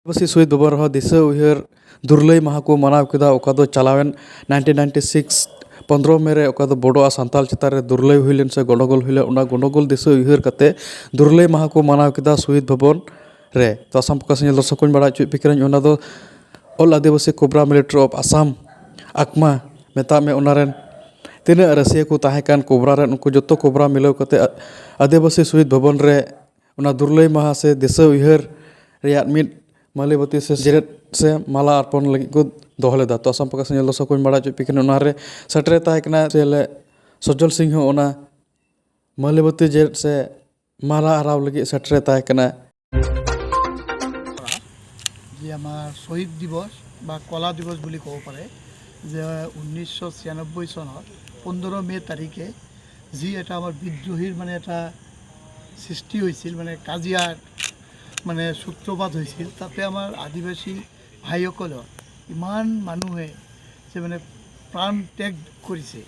आदिवासी शहीद बाबा रहा दिशा उहर दुर्लई माह को मनाव किया चलावेन 1996 15 में रे बड़ोआ सानताल चितान रे दुर्लई हुईलेन से गंडगोल हुईले उना गंडगोल दिशा उहर कते दुर्लई माह को मनाव किया शहीद भवन रे तो आसाम प्रकाश दर्शक को बड़ा चुप पिकरें उना दो all Adivasi Cobra Military of Assam आकमा मेता में उनारेन तीना रसिया को ताहेकान कोबरा रे उनको जतो कोबरा मिलाव कते आदिवासी शहीद भवन रे उना दुर्लई माह से दिशा उहर रियात मिट मालीबती से जेरेट से माला अर्पण लगी को दोहले दा तो आसाम प्रकाश दर्शक को बड़ा चुप पिकरें उनारे सटरे ताहेकना सेले सज्जल सिंह ओना मालीबती जेरेट से माला आराव लगी सटरे ताहेकना যে আমাৰ শহীদ দিৱস বা কলা দিৱস বুলি ক'ব পাৰে যে 1996 চনৰ 15 মে তাৰিখে যি এটা আমাৰ বিদ্ৰোহীৰ মানে এটা সৃষ্টি হৈছিল মানে কাজিয়াৰ মানে সূত্ৰপাত হৈছিল তাতে আমাৰ আদিবাসী ভাইসকলৰ ইমান মানুহে যে মানে প্ৰাণ ত্যাগ কৰিছে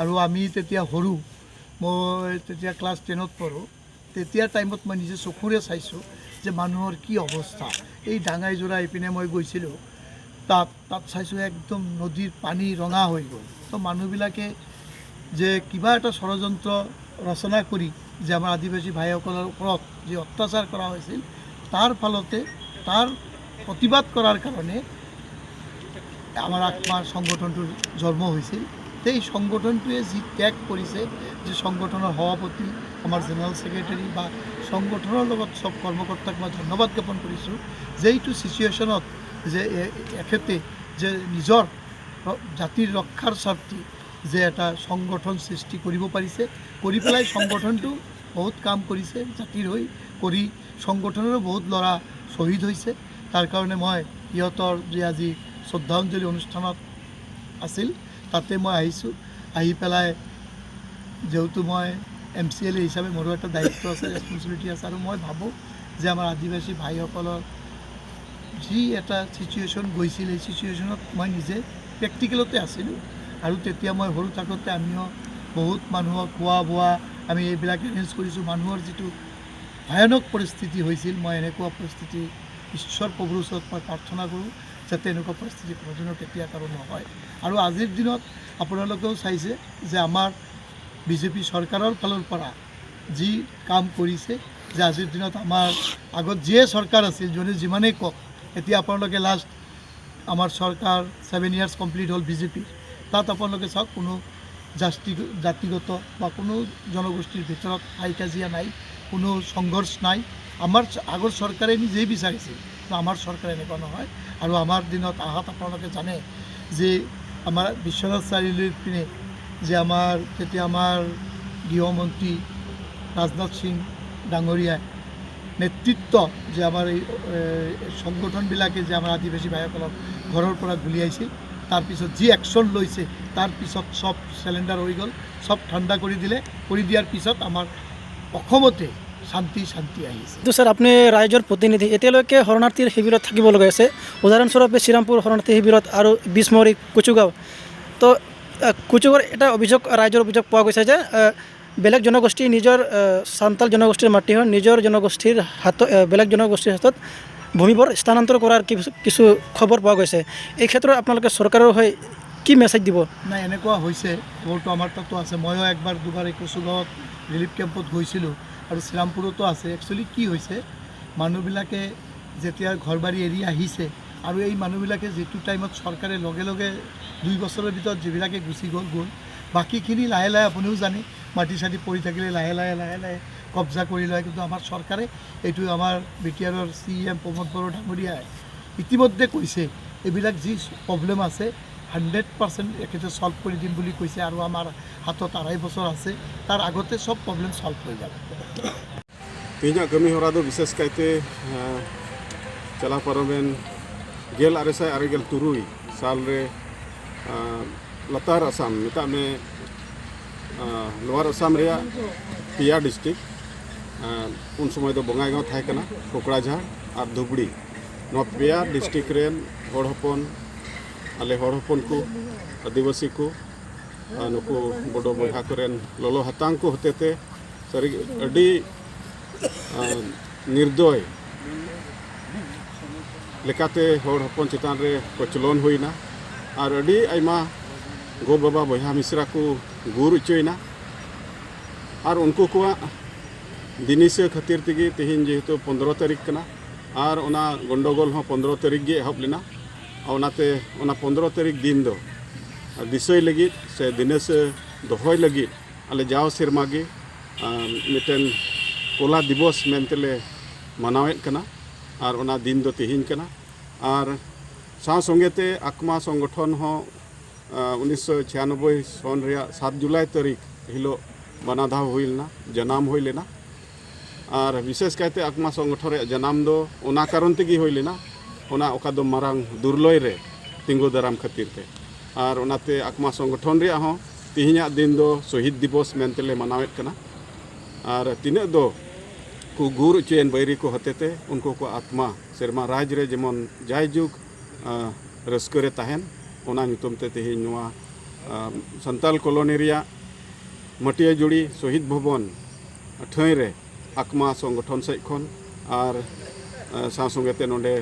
আৰু আমি তেতিয়া সৰু মই তেতিয়া ক্লাছ 10ত পঢ়ো তেতিয়া টাইমত মই নিজে চকুৰে চাইছোঁ যে মানুহৰ কি অৱস্থা এই ডাঙাইজোৰা ইপিনে মই গৈছিলোঁ তাত চাইছোঁ একদম নদীৰ পানী ৰঙা হৈ গ'ল তো মানুহবিলাকে যে কিবা এটা ষড়যন্ত্ৰ ৰচনা কৰি যে আমাৰ আদিবাসী ভাইসকলৰ ওপৰত যে অত্যাচাৰ কৰা হৈছিল তাৰ ফলতে তাৰ প্ৰতিবাদ কৰাৰ কাৰণে আমাৰ আত্মাৰ সংগঠনটোৰ জন্ম হৈছিল এই সংগঠনটোৱে যি ত্যাগ কৰিছে যে সংগঠনৰ সভাপতি আমাৰ জেনেৰেল সেক্ৰেটাৰী বা সংগঠনৰ লগত সব কৰ্মকৰ্তাক মই ধন্যবাদ জ্ঞাপন কৰিছোঁ যে এইটো সিচুৱেশ্যনত যে এখেতে যে নিজৰ জাতিৰ ৰক্ষাৰ স্বাৰ্থে যে এটা সংগঠন সৃষ্টি কৰিব পাৰিছে কৰি পেলাই সংগঠনটো বহুত কাম কৰিছে জাতিৰ হৈ কৰি সংগঠনৰো বহুত ল'ৰা শ্বহীদ হৈছে তাৰ কাৰণে মই ইহঁতৰ যে আজি শ্ৰদ্ধাঞ্জলি অনুষ্ঠানত আছিল তাতে মই আহিছোঁ আহি পেলাই যেহেতু মই MCLA হিচাপে মোৰো এটা দায়িত্ব আছে ৰেছপনচিবিলিটি আছে আৰু মই ভাবোঁ যে আমাৰ আদিবাসী ভাইসকলৰ যি এটা সিচুৱেশ্যন গৈছিল এই সিচুৱেশ্যনত মই নিজে প্ৰেক্টিকেলতে আছিলোঁ আৰু তেতিয়া মই সৰু থাকোঁতে আমিও বহুত মানুহক খোৱা বোৱা আমি এইবিলাক এৰেঞ্জ কৰিছোঁ মানুহৰ যিটো ভয়ানক পৰিস্থিতি হৈছিল মই এনেকুৱা পৰিস্থিতি ঈশ্বৰ প্ৰভুৰ ওচৰত মই প্ৰাৰ্থনা কৰোঁ যাতে এনেকুৱা পৰিস্থিতি কোনোদিনো কেতিয়া কাৰো নহয় আৰু আজিৰ দিনত আপোনালোকেও চাইছে যে আমাৰ বিজেপি চৰকাৰৰ ফালৰ পৰা যি কাম কৰিছে যে আজিৰ দিনত আমাৰ আগত যিয়ে চৰকাৰ আছিল যোনে যিমানেই কওক এতিয়া আপোনালোকে লাষ্ট আমাৰ চৰকাৰ 7 ইয়াৰ্ছ কমপ্লিট হ'ল বিজেপি তাত আপোনালোকে চাওক কোনো জাতিগত বা কোনো জনগোষ্ঠীৰ ভিতৰত হাই কাজিয়া নাই কোনো সংঘৰ্ষ নাই আমাৰ আগৰ চৰকাৰে নিজেই বিচাৰিছিল আমাৰ চৰকাৰ এনেকুৱা নহয় আৰু আমাৰ দিনত আহাত আপোনালোকে জানে যে আমাৰ বিশ্বনাথ চাৰিআলিৰ পিনে যে আমাৰ তেতিয়া আমাৰ গৃহমন্ত্ৰী ৰাজনাথ সিং ডাঙৰীয়াই নেতৃত্ব যে আমাৰ এই সংগঠনবিলাকে যে আমাৰ আদিবাসী ভাইসকলক ঘৰৰ পৰা গুলিয়াইছিল তাৰপিছত যি একশ্যন লৈছে তাৰপিছত সব চেলেণ্ডাৰ হৈ গ'ল সব ঠাণ্ডা কৰি দিলে কৰি দিয়াৰ পিছত আমাৰ অসমতে শান্তি আহিছে তো স্যাৰ আপনি ৰাইজৰ প্ৰতিনিধি এতিয়ালৈকে শৰণাৰ্থীৰ শিবিৰত থাকিব লগা আছে উদাহৰণস্বৰূপে শ্ৰীৰামপুৰ শৰণাৰ্থী শিবিৰত আৰু বিষ্মৰী কুচুগাঁও তো কুচুগাঁৱৰ এটা অভিযোগ ৰাইজৰ অভিযোগ পোৱা গৈছে যে বেলেগ জনগোষ্ঠী নিজৰ সান্তাল জনগোষ্ঠীৰ মাটি হয় নিজৰ জনগোষ্ঠীৰ হাতত বেলেগ জনগোষ্ঠীৰ হাতত ভূমিবোৰ স্থানান্তৰ কৰাৰ কিছু খবৰ পোৱা গৈছে এই ক্ষেত্ৰত আপোনালোকে চৰকাৰৰ হৈ কি মেছেজ দিব নাই এনেকুৱা হৈছে খবৰটো আমাৰ তাতো আছে ময়ো একবাৰ দুবাৰ কুচুগাঁৱত ৰিলিফ কেম্পত গৈছিলোঁ আৰু শ্ৰীৰামপুৰতো আছে একচুৱেলি কি হৈছে মানুহবিলাকে যেতিয়া ঘৰ বাৰী এৰি আহিছে আৰু এই মানুহবিলাকে যিটো টাইমত চৰকাৰে লগে লগে 2 বছৰৰ ভিতৰত যিবিলাকে গুচি গ'ল বাকীখিনি লাহে লাহে আপুনিও জানে মাটি চাটি পৰি থাকিলে লাহে লাহে কব্জা কৰি লয় কিন্তু আমাৰ চৰকাৰে এইটো আমাৰ বিটিআৰৰ CM প্ৰমোদ বড়ো ডাঙৰীয়াই ইতিমধ্যে কৈছে এইবিলাক যি প্ৰব্লেম আছে 100% একেতে সলভ কৰি দিম বুলি কৈছে আৰু আমাৰ হাতত 2.5 বছৰ আছে তার আগতে সব প্রবলেম সলভ হয়ে যাবে তিনা কমি হরা দো বিশেষ কাইতে চলা পারবেন गेल 1963 साल रे लतार आसाम मेता में लोअर आसाम रे पिया डिस्ट्रिक्ट उन समय दो बंगाईगांव थाय कना कोकड़ाझाड़ और धुबड़ी नो पिया डिस्ट्रिक्ट रेन हड़ हपन आले हड़ हपन को आदिवासी को नुकु बड़ो बहा करेन ललो हातांग को होते सारी अड़ी निर्दय लेकाते होड़ हपन चितान रे कोचलोन हुईना और अड़ी आइमा गो बाबा बया मिश्रा को गुर उचोयना और उनको को दिनिस खातिर तेगी तेहिन जेहेतु 15 तारीख कना और ओना गंडगोल हो 15 तारीख गे एहब लेना ओनाते ओना 15 तारीख दिन दो दिसय लगी से दिनेस दोहय लगी आले जाव सेरमा गे मिटन कोला दिवस मेनतेले मनावेत कना और ओना दिन दो तेहिन कना और साव संगेते आकमा संगठन हो 1996 सन रे 7 जुलाई तारीख हिलो बनाधाव हुईलना जनाम हुई लेना और विशेष कहते आकमा संगठन रे जनाम दो ओना कारण तेगी हुई लेना ओना ओका दो मारांग दुर्लय रे तिंगु दाराम खातिर ते और ओनाते आकमा संगठन रे हो तिहिना दिन दो शहीद दिवस मेनतेले मनावेत कना और तिना दो को गुर चेन बैरी को हतेते उनको को आत्मा सेरमा राज रे जेमन जायजुग रस्करे ताहेन ओना नितुम ते तेहिन नोआ संताल कॉलोनी रिया मटिया जुड़ी शहीद भवन ठई रे आकमा संगठन सेज खन और साव संगेते नोंडे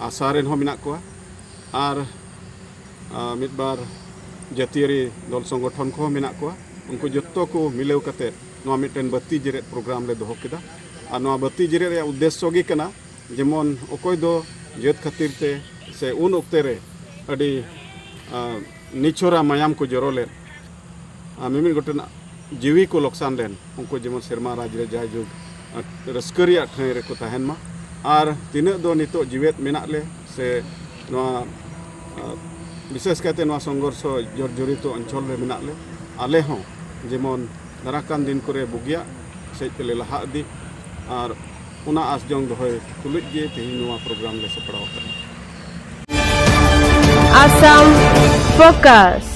आसारेन हो मिना कोआ और मिदबार जातीय दल संगठन को मिना कोआ उनको जत्तो को मिलाव कते नोआ मिटन बत्ती जेरेत प्रोग्राम ले दोहो केदा और नोआ बत्ती जेरेत रे उद्देश्य गे कना जेमन अकोय दो जेत खातिर ते से उन ओक्ते रे अडी निछोरा मायाम को जरोले मिमिन गोटेन जीवी को लोकसान लेन उनको जेमन सेरमा राज रे जायजुग रस्करिया ठई रे को ताहेन मा और तिना दो नितो जीवेत मेना ले से नोआ विशेष कहते नोआ संघर्ष जर्जरित अंचल रे मेना ले आले हों जेमन दाराकान दिन करे बुगिया सेज तेले लहा इदी और उना आस जंग दोहय तुलुज गे तेहिन नोआ प्रोग्राम ले सपड़ाव करा Assam Focus.